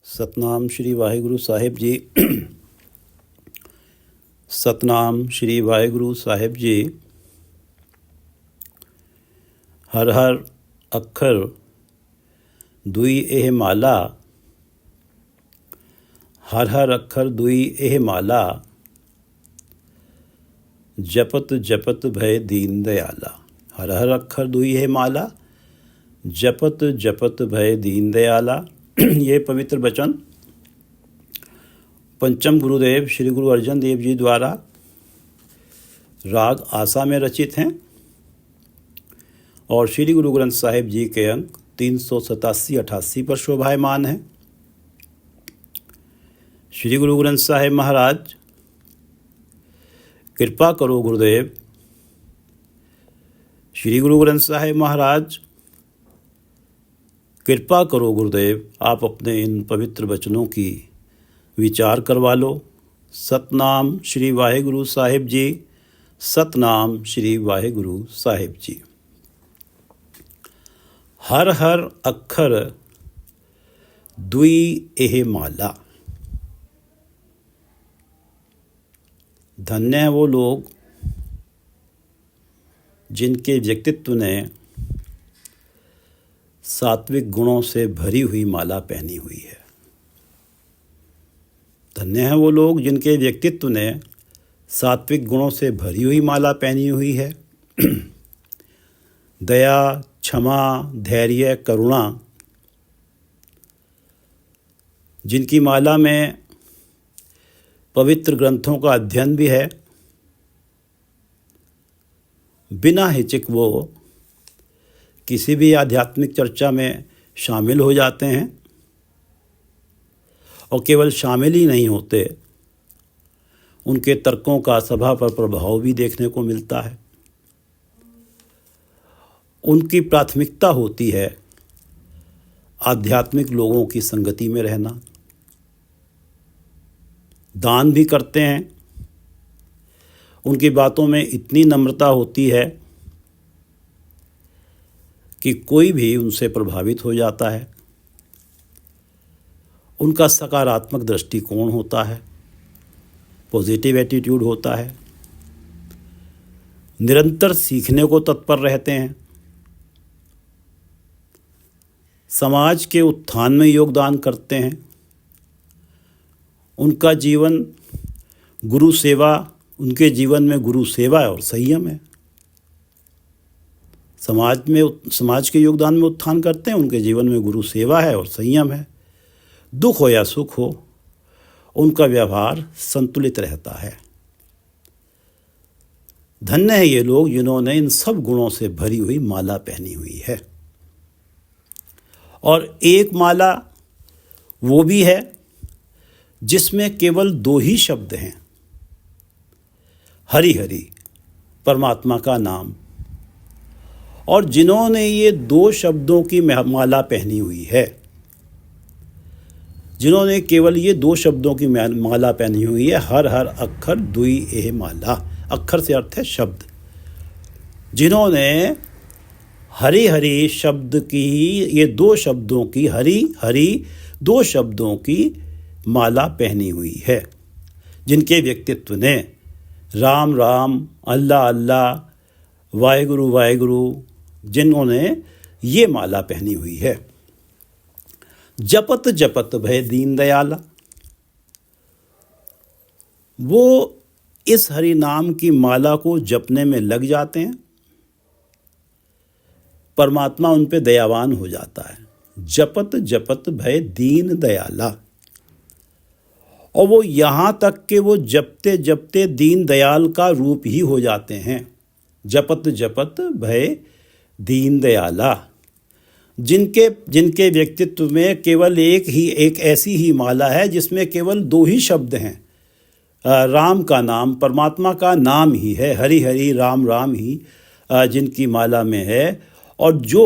ਸਤਨਾਮ ਸ਼੍ਰੀ ਵਾਹਿਗੁਰੂ ਸਾਹਿਬ ਜੀ। ਸਤਨਾਮ ਸ਼੍ਰੀ ਵਾਹਿਗੁਰੂ ਸਾਹਿਬ ਜੀ। ਹਰ ਹਰ ਅੱਖਰ ਦੁਈ ਇਹ ਮਾਲਾ, ਹਰ ਹਰ ਅੱਖਰ ਦੁਈ ਇਹ ਮਾਲਾ, जपत जपत भय दीन दयाला। हर हर अक्षर दुई है माला, जपत जपत भय दीन दयाला। ये पवित्र वचन पंचम गुरुदेव श्री गुरु अर्जन देव जी द्वारा राग आसा में रचित हैं और श्री गुरु ग्रंथ साहिब जी के अंक 387-88 पर शोभायमान हैं। श्री गुरु ग्रंथ साहिब महाराज, कृपा करो गुरुदेव। श्री गुरु ग्रंथ साहिब महाराज, कृपा करो गुरुदेव, आप अपने इन पवित्र वचनों की विचार करवा लो। सतनाम श्री वाहिगुरु साहिब जी। सतनाम श्री वाहिगुरु साहिब जी। हर हर अक्षर दुई एह माला। धन्य हैं वो लोग जिनके व्यक्तित्व ने सात्विक गुणों से भरी हुई माला पहनी हुई है। धन्य हैं वो लोग जिनके व्यक्तित्व ने सात्विक गुणों से भरी हुई माला पहनी हुई है। दया, क्षमा, धैर्य, करुणा, जिनकी माला में पवित्र ग्रंथों का अध्ययन भी है। बिना हिचक वो किसी भी आध्यात्मिक चर्चा में शामिल हो जाते हैं और केवल शामिल ही नहीं होते, उनके तर्कों का सभा पर प्रभाव भी देखने को मिलता है। उनकी प्राथमिकता होती है आध्यात्मिक लोगों की संगति में रहना। दान भी करते हैं। उनकी बातों में इतनी नम्रता होती है कि कोई भी उनसे प्रभावित हो जाता है। उनका सकारात्मक दृष्टिकोण होता है, पॉजिटिव एटीट्यूड होता है। निरंतर सीखने को तत्पर रहते हैं। समाज के उत्थान में योगदान करते हैं। उनका जीवन गुरु सेवा, उनके जीवन में गुरु सेवा और संयम है। समाज के योगदान में उत्थान करते हैं, उनके जीवन में गुरु सेवा है और संयम है। दुख हो या सुख हो, उनका व्यवहार संतुलित रहता है। धन्य है ये लोग जिन्होंने इन सब गुणों से भरी हुई माला पहनी हुई है। और एक माला वो भी है जिसमें केवल दो ही शब्द हैं, हरि हरि, परमात्मा का नाम। और जिन्होंने ये दो शब्दों की माला पहनी हुई है, जिन्होंने केवल ये दो शब्दों की माला पहनी हुई है, हर हर अक्षर दुई एह माला। अक्षर से अर्थ है शब्द। जिन्होंने हरि हरि शब्द की, ये दो शब्दों की, हरि हरि दो शब्दों की माला पहनी हुई है, जिनके व्यक्तित्व ने राम राम, अल्लाह अल्लाह, वाहिगुरु वाहिगुरु, जिन्होंने ये माला पहनी हुई है। जपत जपत भय दीन दयाला। वो इस हरि नाम की माला को जपने में लग जाते हैं, परमात्मा उन पे दयावान हो जाता है। जपत जपत भय दीन दयाला। और वो यहाँ तक कि वो जपते जपते दीन दयाल का रूप ही हो जाते हैं। जपत जपत भय दीन दयाला। जिनके व्यक्तित्व में केवल एक ऐसी ही माला है जिसमें केवल दो ही शब्द हैं। राम का नाम, परमात्मा का नाम ही है, हरि हरि राम राम ही जिनकी माला में है। और जो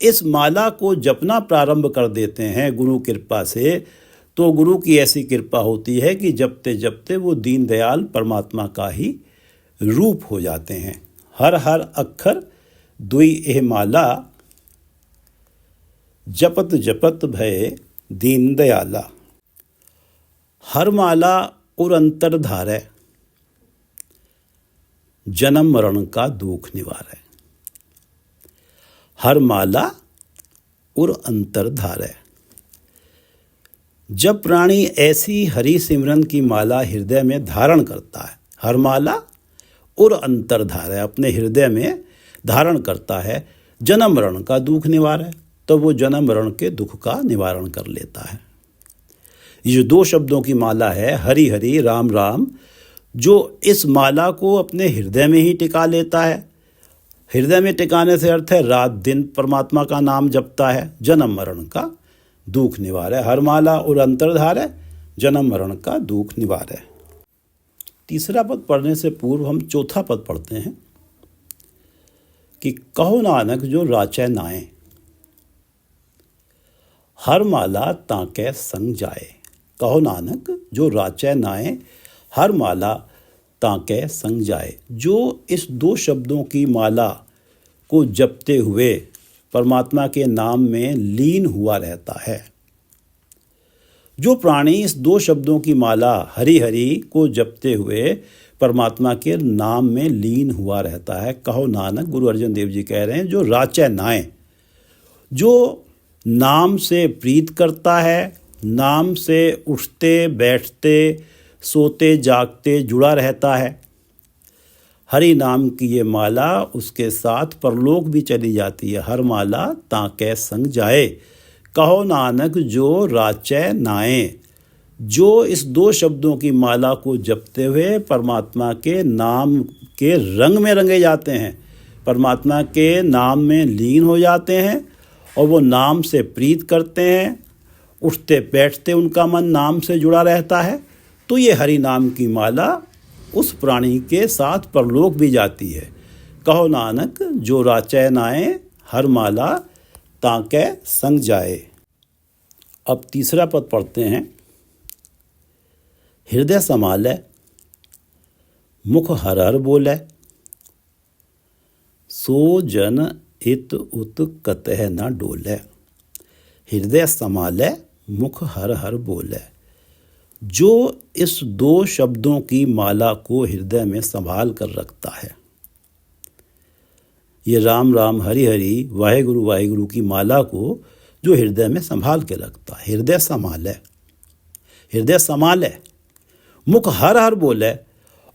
इस माला को जपना प्रारंभ कर देते हैं गुरु कृपा से, तो गुरु की ऐसी कृपा होती है कि जपते जपते वो दीनदयाल परमात्मा का ही रूप हो जाते हैं। हर हर अक्षर दुई एह माला, जपत जपत भय दीन दयाला। हर माला उर अंतर धारै, जन्म मरण का दुख निवारै। हर माला उर अंतर धारै। जब प्राणी ऐसी हरि सिमरन की माला हृदय में धारण करता है, हर माला उर अंतर धारै, अपने हृदय में धारण करता है, जन्म मरण का दुख निवारै, तो वो जन्म मरण के दुख का निवारण कर लेता है। ये जो 2 शब्दों की माला है, हरि हरि राम राम, जो इस माला को अपने हृदय में ही टिका लेता है, हृदय में टिकाने से अर्थ है रात दिन परमात्मा का नाम जपता है, जन्म मरण का दुख निवारै। हर माला और अंतरधार है, जन्म मरण का दुख निवारै। तीसरा पद पढ़ने से पूर्व हम चौथा पद पढ़ते हैं कि कहो नानक जो राचै नाए, हर माला ताकै संग जाए। कहो नानक जो राचै नाए, हर माला ताकै संग जाए। जो इस 2 शब्दों की माला को जपते हुए परमात्मा के नाम में लीन हुआ रहता है, जो प्राणी इस 2 शब्दों की माला हरि हरि को जपते हुए परमात्मा के नाम में लीन हुआ रहता है, कहो नानक, गुरु अर्जन देव जी कह रहे हैं, जो राचै नाए, जो नाम से प्रीत करता है, नाम से उठते बैठते सोते जागते जुड़ा रहता है। हरि नाम की ये माला उसके साथ परलोक भी चली जाती है। हर माला ताकै संग जाए। कहो नानक जो राचै नाए, जो इस 2 शब्दों की माला को जपते हुए परमात्मा के नाम के रंग में रंगे जाते हैं, परमात्मा के नाम में लीन हो जाते हैं और वो नाम से प्रीत करते हैं, उठते बैठते उनका मन नाम से जुड़ा रहता है, तो ये हरि नाम की माला उस प्राणी के साथ परलोक भी जाती है। कहो नानक जो राचै नाए, हर माला ताकै संग जाए। अब तीसरा पद पढ़ते हैं। हृदय संभालै, मुख हर हर बोलै, सो जन इत उत कतह न डोलै। हृदय संभालै, मुख हर हर बोलै। जो इस 2 शब्दों की माला को हृदय में संभाल कर रखता है, ये राम राम हरि हरि वाहेगुरु वाहेगुरु की माला को जो हृदय में संभाल के रखता है, हृदय संभालै, हृदय संभालै, मुख हर हर बोलै,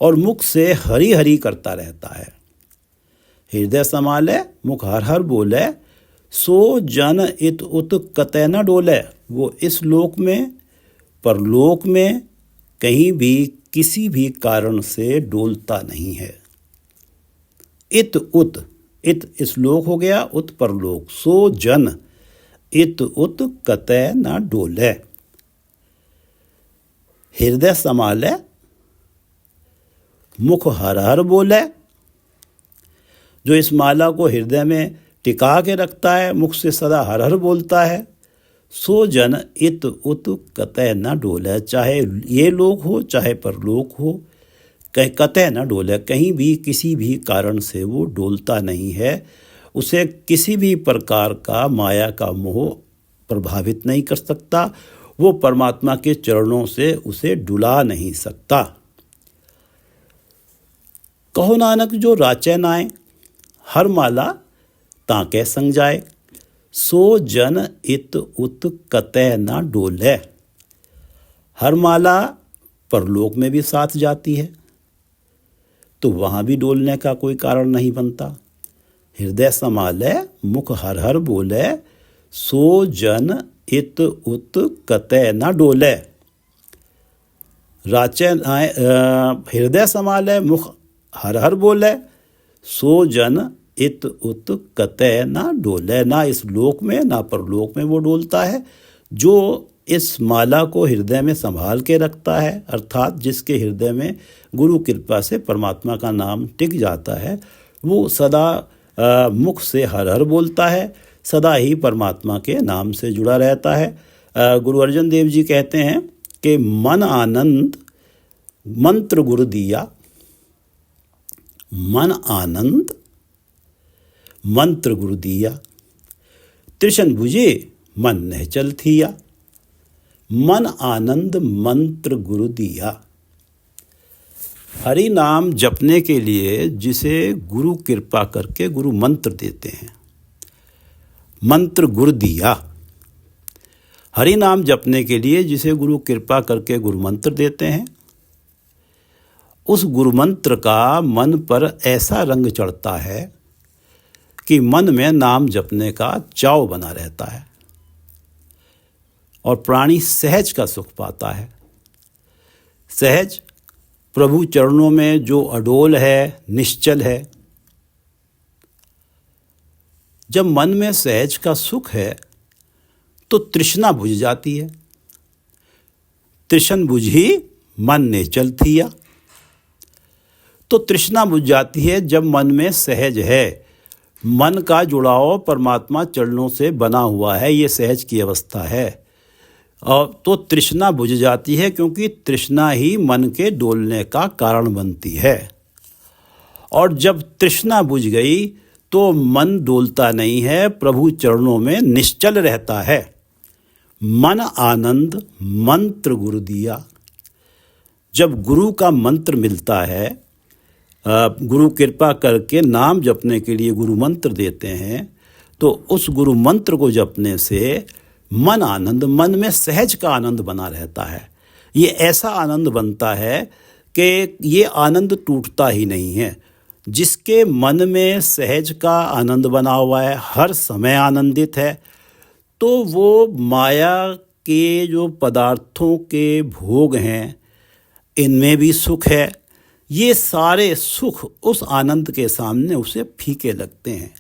और मुख से हरि हरि करता रहता है। हृदय संभालै, मुख हर हर बोलै, सो जन इत उत कतै न डोलै। वो इस लोक में परलोक में कहीं भी किसी भी कारण से डोलता नहीं है। इत उत, इत इस लोक हो गया, उत परलोक, सो जन इत उत कतै न डोलै। हृदय संभालै, मुख हर हर बोलै, जो इस माला को हृदय में टिका के रखता है, मुख से सदा हर हर बोलता है, सो जन इत उत कतै न डोलै। चाहे ये लोक हो चाहे परलोक हो, कतै न डोलै, कहीं भी किसी भी कारण से वो डोलता नहीं है। उसे किसी भी प्रकार का माया का मोह प्रभावित नहीं कर सकता, वो परमात्मा के चरणों से उसे डुला नहीं सकता। कहो नानक जो राचै नाए, हर माला ताकै संग जाए, सो जन इत उत कतै न डोलै। हर माला परलोक में भी साथ जाती है, तो वहाँ भी डोलने का कोई कारण नहीं बनता। हृदय संभालै, मुख हर हर बोलै, सो जन इत उत कतै न डोलै। राचै नाए, हृदय संभालै, मुख हर हर बोलै, सो जन इत उत कतै न डोलै। ना इस लोक में ना परलोक में वो डोलता है। जो इस माला को हृदय में संभाल के रखता है, अर्थात जिसके हृदय में गुरु कृपा से परमात्मा का नाम टिक जाता है, वो सदा मुख से हर हर बोलता है, सदा ही परमात्मा के नाम से जुड़ा रहता है। गुरु अर्जन देव जी कहते हैं कि मन आनंद मंत्र गुरु दिया, मन आनंद मंत्र गुरु दिया, त्रिशन बुझे मन नहीं चल थिया। मन आनंद मंत्र गुरु दिया। हरि नाम जपने के लिए जिसे गुरु कृपा करके गुरु मंत्र देते हैं, मंत्र गुरु दिया। हरि नाम जपने के लिए जिसे गुरु कृपा करके गुरु मंत्र देते हैं, उस गुरु मंत्र का मन पर ऐसा रंग चढ़ता है कि मन में नाम जपने का चाव बना रहता है और प्राणी सहज का सुख पाता है। सहज प्रभु चरणों में जो अडोल है, निश्चल है। जब मन में सहज का सुख है तो तृष्णा बुझ जाती है। तृष्ण बुझी मन ने चल थिया। तो तृष्णा बुझ जाती है जब मन में सहज है। मन का जुड़ाव परमात्मा चरणों से बना हुआ है, ये सहज की अवस्था है। और तो तृष्णा बुझ जाती है, क्योंकि तृष्णा ही मन के डोलने का कारण बनती है। और जब तृष्णा बुझ गई तो मन डोलता नहीं है, प्रभु चरणों में निश्चल रहता है। मन आनंद मंत्र गुरु दिया। जब गुरु का मंत्र मिलता है, गुरु कृपा करके नाम जपने के लिए गुरु मंत्र देते हैं, तो उस गुरु मंत्र को जपने से मन आनंद, मन में सहज का आनंद बना रहता है। ये ऐसा आनंद बनता है कि ये आनंद टूटता ही नहीं है। जिसके मन में सहज का आनंद बना हुआ है, हर समय आनंदित है, तो वो माया के जो पदार्थों के भोग हैं, इनमें भी सुख है। ये सारे सुख उस आनंद के सामने उसे फीके लगते हैं।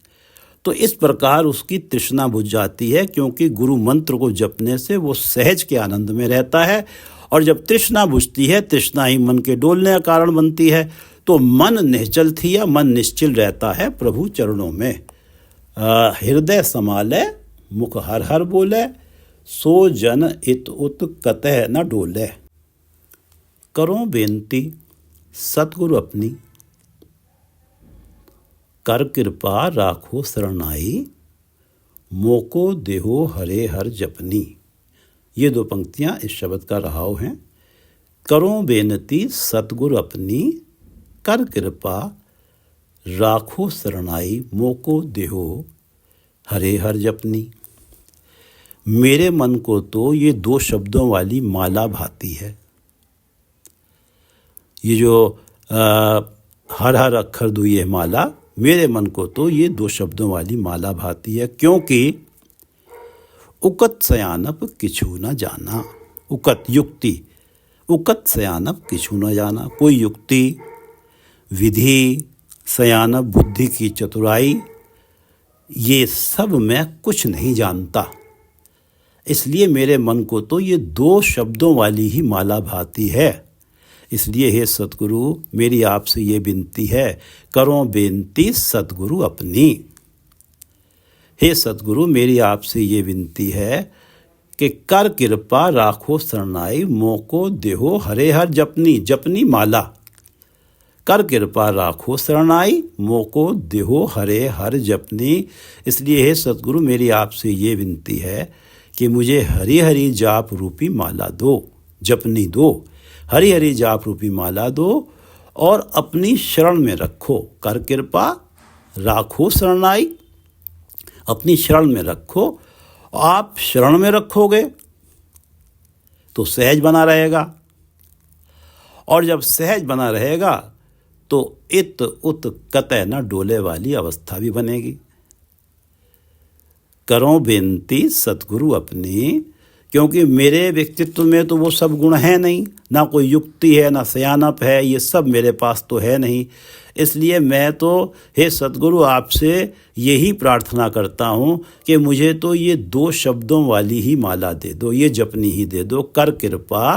तो इस प्रकार उसकी तृष्णा बुझ जाती है, क्योंकि गुरु मंत्र को जपने से वो सहज के आनंद में रहता है। और जब तृष्णा बुझती है, तृष्णा ही मन के डोलने का कारण बनती है, तो मन निश्चल थिया, मन निश्चल रहता है प्रभु चरणों में। हृदय समाले मुख हर हर बोले, सो जन इत उत कतः न डोले। करो बेनती सतगुरु अपनी, कर कृपा राखो शरणाई, मोको देहो हरे हर जपनी। ये दो पंक्तियाँ इस शब्द का रहाव हैं। करो बेनती सतगुरु अपनी, कर कृपा राखो शरणाई, मोको देहो हरे हर जपनी। मेरे मन को तो ये दो शब्दों वाली माला भाती है। ये जो हर हर अक्षर दुई माला, मेरे मन को तो ये दो शब्दों वाली माला भाती है, क्योंकि उकत सयानप किछु न जाना। उकत युक्ति, उकत सयानप किछु न जाना। कोई युक्ति, विधि, सयानप बुद्धि की चतुराई, ये सब मैं कुछ नहीं जानता। इसलिए मेरे मन को तो ये दो शब्दों वाली ही माला भाती है। इसलिए हे सतगुरु, मेरी आपसे ये विनती है, करो बेनती सतगुरु अपनी। हे सतगुरु, मेरी आपसे ये विनती है कि कर कृपा राखो शरणाई, मोको देहो हरे हर जपनी। जपनी माला, कर कृपा राखो शरणाई, मोको देहो हरे हर जपनी। इसलिए हे सतगुरु, मेरी आपसे ये विनती है कि मुझे हरि हरि जाप रूपी माला दो, जपनी दो, हरि हरि जाप रूपी माला दो और अपनी शरण में रखो। कर कृपा राखो शरणाई, अपनी शरण में रखो। आप शरण में रखोगे तो सहज बना रहेगा, और जब सहज बना रहेगा तो इत उत कतः न डोले वाली अवस्था भी बनेगी। करो बेनती सतगुरु अपनी, क्योंकि मेरे व्यक्तित्व में तो वो सब गुण हैं नहीं, ना कोई युक्ति है, ना सयानप है, ये सब मेरे पास तो है नहीं। इसलिए मैं तो हे सतगुरु आपसे यही प्रार्थना करता हूँ कि मुझे तो ये दो शब्दों वाली ही माला दे दो, ये जपनी ही दे दो। कर कृपा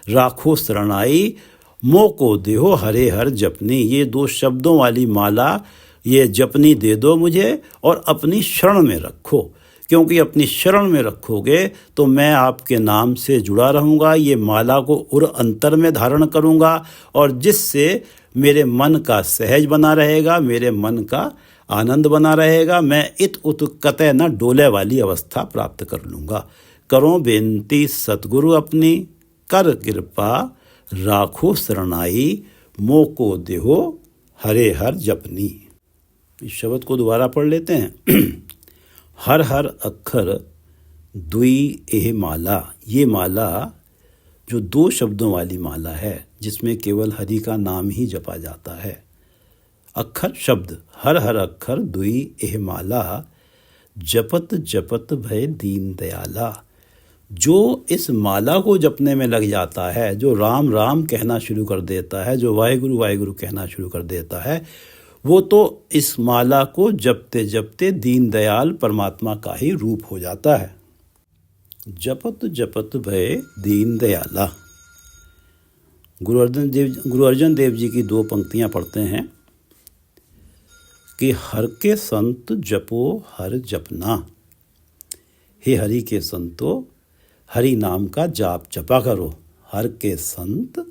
राखो शरणाई, मोको देहो हरे हर जपनी। ये दो शब्दों वाली माला, ये जपनी दे दो मुझे और अपनी शरण में रखो, क्योंकि अपनी शरण में रखोगे तो मैं आपके नाम से जुड़ा रहूँगा। ये माला को उर अंतर में धारण करूँगा, और जिससे मेरे मन का सहज बना रहेगा, मेरे मन का आनंद बना रहेगा। मैं इत उत कतः न डोले वाली अवस्था प्राप्त कर लूँगा। करो बेनती सतगुरु अपनी, कर कृपा राखो शरणाई, मोको देहो हरे हर जपनी। इस शब्द को दोबारा पढ़ लेते हैं। हर हर अक्षर दुई एह माला, ये माला जो 2 शब्दों वाली माला है जिसमें केवल हरि का नाम ही जपा जाता है। अक्षर शब्द, हर हर अक्षर दुई एह माला, जपत जपत भय दीन दयाला। जो इस माला को जपने में लग जाता है, जो राम राम कहना शुरू कर देता है, जो वाहिगुरु वाहिगुरु कहना शुरू कर देता है, वो तो इस माला को जपते जपते दीन दयाल परमात्मा का ही रूप हो जाता है। जपत जपत भय दीन दयाला। गुरु अर्जन देव जी की 2 पंक्तियां पढ़ते हैं कि हर के संत जपो हर जपना। हे हरि के संतो, हरि नाम का जाप जपा करो। हर के संत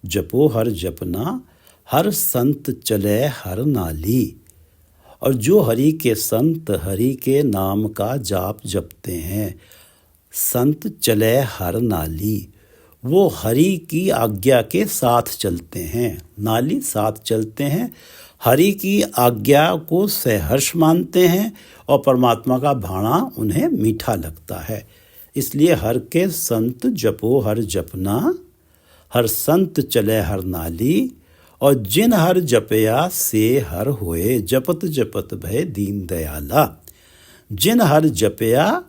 जपो हर जपना, हर संत चले हर नाली। और जो हरि के संत हरि के नाम का जाप जपते हैं, संत चले हर नाली, वो हरि की आज्ञा के साथ चलते हैं। नाली साथ चलते हैं, हरि की आज्ञा को सहर्ष मानते हैं और परमात्मा का भाणा उन्हें मीठा लगता है। इसलिए हर के संत जपो हर जपना, हर संत चले हर नाली, और जिन हर जपया से हर होए, जपत जपत भय दीन दयाला। जिन हर जपया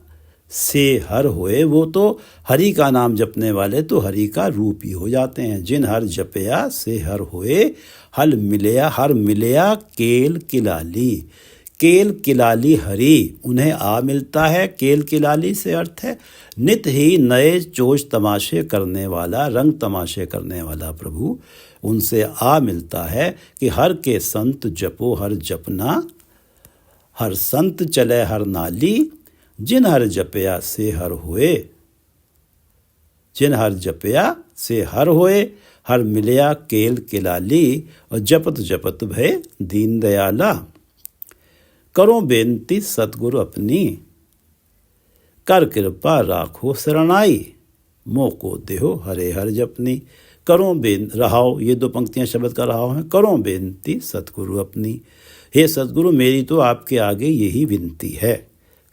से हर होए, वो तो हरि का नाम जपने वाले तो हरि का रूप ही हो जाते हैं। जिन हर जपया से हर होए, हर मिलया केल किलाली। केल किलाली हरि उन्हें आ मिलता है। केल किलाली से अर्थ है नित ही नए चोज तमाशे करने वाला, रंग तमाशे करने वाला प्रभु उनसे आ मिलता है कि हर के संत जपो हर जपना, हर संत चले हर नाली, जिन हर जपया से हर होए। जिन हर जपया से हर होए, हर मिलया केल किलाली, और जपत जपत भय दीन दयाला। करो बेनती सतगुरु अपनी, कर कृपा राखो शरणाई, मोको देहो हरे हर जपनी। करो रहाओ, ये 2 पंक्तियां शब्द का रहाओ हैं। करो बेनती सतगुरु अपनी, हे सतगुरु मेरी तो आपके आगे यही विनती है।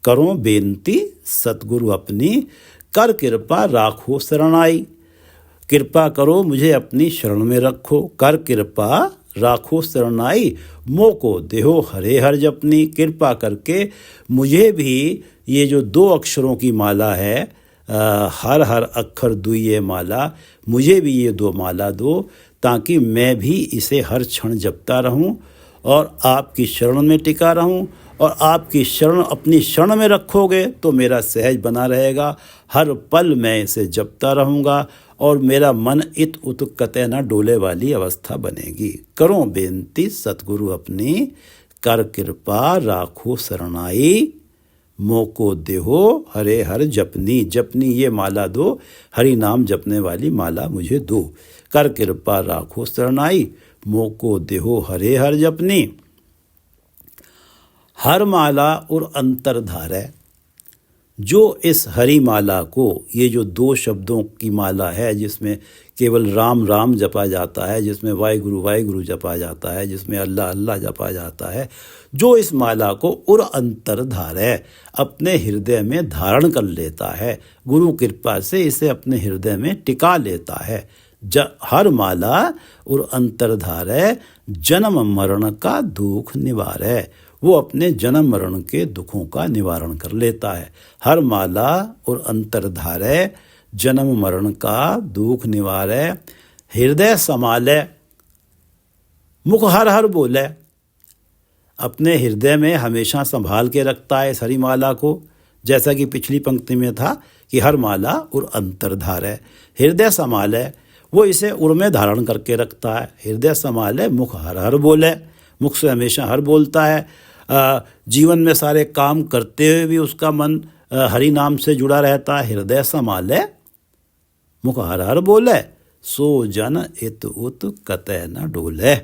करो बेनती सतगुरु अपनी, कर कृपा राखो शरणाई। कृपा करो मुझे अपनी शरण में रखो। कर कृपा राखो शरणाई, मोको देहो हरे हर जपनी। कृपा करके मुझे भी ये जो 2 अक्षरों की माला है, हर हर अक्षर दुई ये माला, मुझे भी ये 2 माला दो, ताकि मैं भी इसे हर क्षण जपता रहूं और आपकी शरण में टिका रहूं। और आपकी शरण अपनी शरण में रखोगे तो मेरा सहज बना रहेगा। हर पल मैं इसे जपता रहूँगा और मेरा मन इत उत कतै न डोले वाली अवस्था बनेगी। करो बेनती सतगुरु अपनी, कर कृपा राखो शरणाई, मोको देहो हरे हर जपनी। जपनी ये माला दो, हरि नाम जपने वाली माला मुझे दो। कर कृपा राखो शरणाई, मोको देहो हरे हर जपनी। हर माला और अंतरधार है। जो इस हरि माला को, ये जो 2 शब्दों की माला है जिसमें केवल राम राम जपा जाता है, जिसमें वाहिगुरु वाहिगुरु जपा जाता है, जिसमें अल्लाह अल्लाह जपा जाता है, जो इस माला को उर अंतरधार है अपने हृदय में धारण कर लेता है, गुरु कृपा से इसे अपने हृदय में टिका लेता है। हर माला और अंतरधार है, जन्म मरण का दुख निवार है। वो अपने जन्म मरण के दुखों का निवारण कर लेता है। हर माला और अंतरधार है, जन्म मरण का दुख निवार है। हृदय संभाले, मुख हर हर बोले। अपने हृदय में हमेशा संभाल के रखता है इस हरि माला को। जैसा कि पिछली पंक्ति में था कि हर माला और अंतरधार है। हृदय संभाले, वो इसे उर में धारण करके रखता है। हृदय संभाले, मुख हर हर बोले। मुख से हमेशा हर बोलता है। जीवन में सारे काम करते हुए भी उसका मन हरि नाम से जुड़ा रहता है। हृदय संभाले, मुख हर हर बोले, सो जन इत उत कतै न डोले।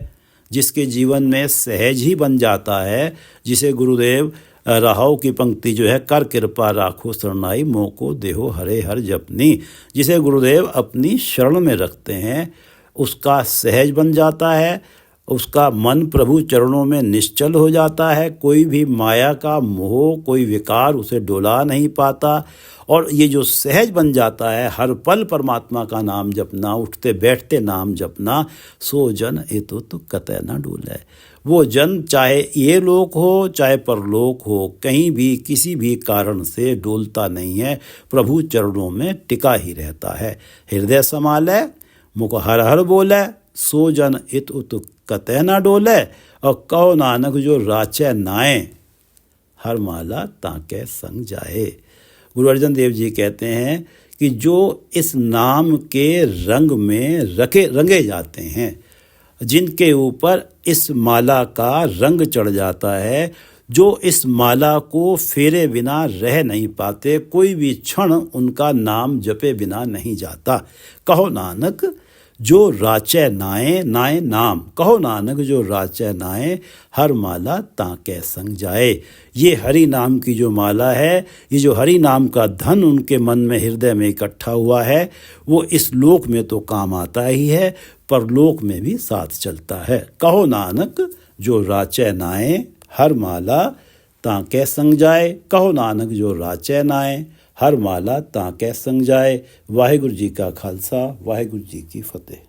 जिसके जीवन में सहज ही बन जाता है, जिसे गुरुदेव राहौ की पंक्ति जो है, कर कृपा राखो शरणाई मोको देहो हरे हर जपनी। जिसे गुरुदेव अपनी शरण में रखते हैं उसका सहज बन जाता है, उसका मन प्रभु चरणों में निश्चल हो जाता है। कोई भी माया का मोह, कोई विकार उसे डोला नहीं पाता। और ये जो सहज बन जाता है, हर पल परमात्मा का नाम जपना, उठते बैठते नाम जपना, सो जन ये तो कतई न डोले। वो जन चाहे ये लोक हो चाहे परलोक हो, कहीं भी किसी भी कारण से डोलता नहीं है, प्रभु चरणों में टिका ही रहता है। हृदय संभाले, मुख हर हर बोले, सो जन इत उत कतई न डोले। और कहो नानक जो राचै नाए, हर माला ताके संग जाए। गुरु अर्जन देव जी कहते हैं कि जो इस नाम के रंग में रंगे जाते हैं, जिनके ऊपर इस माला का रंग चढ़ जाता है, जो इस माला को फेरे बिना रह नहीं पाते, कोई भी क्षण उनका नाम जपे बिना नहीं जाता। कहो नानक जो राचै नाए, नाए नाम, कहो नानक जो राचै नाए, हर माला ताके संग जाए। ये हरि नाम की जो माला है, ये जो हरि नाम का धन उनके मन में हृदय में इकट्ठा हुआ है, वो इस लोक में तो काम आता ही है, परलोक में भी साथ चलता है। कहो नानक जो राचै नाए, हर माला ताके संग जाए। कहो नानक जो राचै नाए, हर माला ताके संग जाए। वाहिगुरु जी का खालसा, वाहिगुरु जी की फतेह।